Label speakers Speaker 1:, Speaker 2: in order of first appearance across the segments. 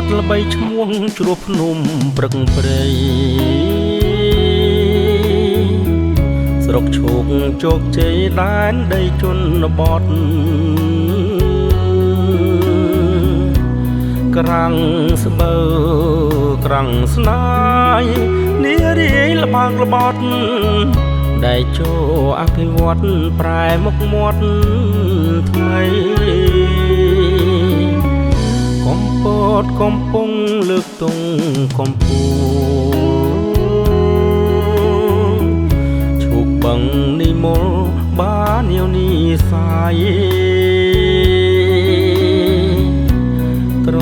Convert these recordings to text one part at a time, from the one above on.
Speaker 1: ត់ល្បីឈ្មោះជ្រោះភ្នំព្រឹកព្រៃស្រុកឈោកជោគជ័យដែនដីជនបទក្រាំងស្បើក្រាំងស្នាយនារីល្បាងល្បត់ដែលចូលអភិវឌ្ឍប្រែមុខមាត់ថ្មីកំពតកំពុងលើកទង់កំពូលឈូកបឹងនិមលបាននាវនីសាយត្រ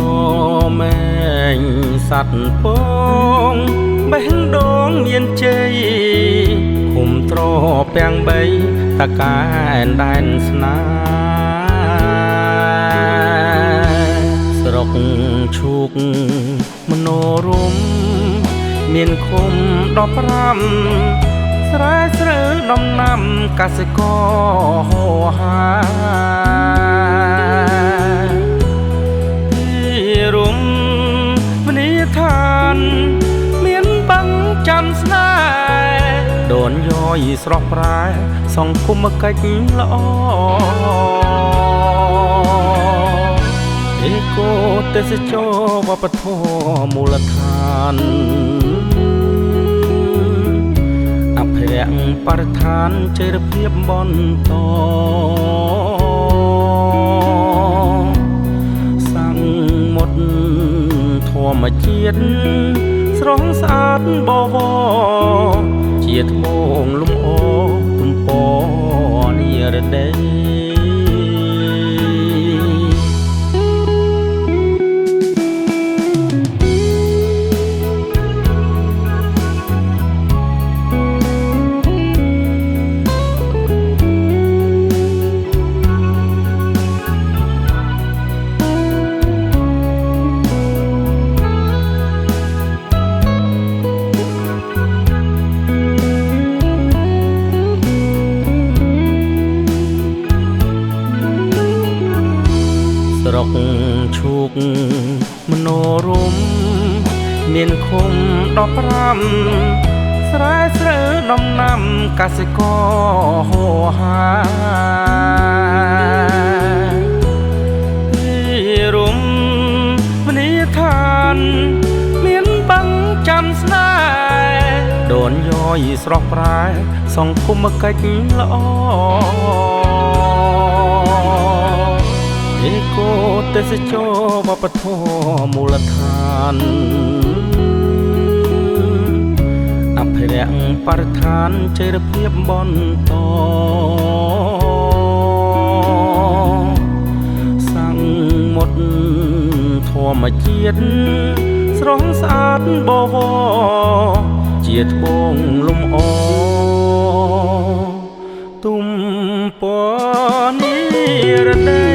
Speaker 1: មែងសัตว์ពងបេះដូងមានជ័យឃុំត្រពាំងបីតកែនដែនស្នាស្រុកឈូកមនោរមមានឃុំ15ស្រែស្រូវដំណាំកសិករហោហាទីរំមនីឋានមានបាំងចាំស្នេហ៍ដូនយោយស្រស់ប្រែសង្គមកិច្ចល្អអេកូទេសចរវប្បធម៌មូលដ្ឋានអភិរក្សបរិស្ថានចីរភាពបន្តសង្មុតធម្មជាតិស្រស់ស្អាតបវរជាត្បូងលំអទំពនិរដីស្រុកឈូកមនោរមមានឃុំ15ស្រែស្រូវដំណាំកសិករហោហាទីរំមនីឋានមានបាំងចាំស្នេហ៍ដូនយោយស្រស់ប្រែសង្គមកិច្ចល្អអេកូទេសចរវប្បធម៌មូលដ្ឋានអភិរក្សបរិស្ថានចីរភាពបន្តសង្មុតធម្មជាតិស្រស់ស្អាតបវរជាត្បូងលំអទំពនិរដី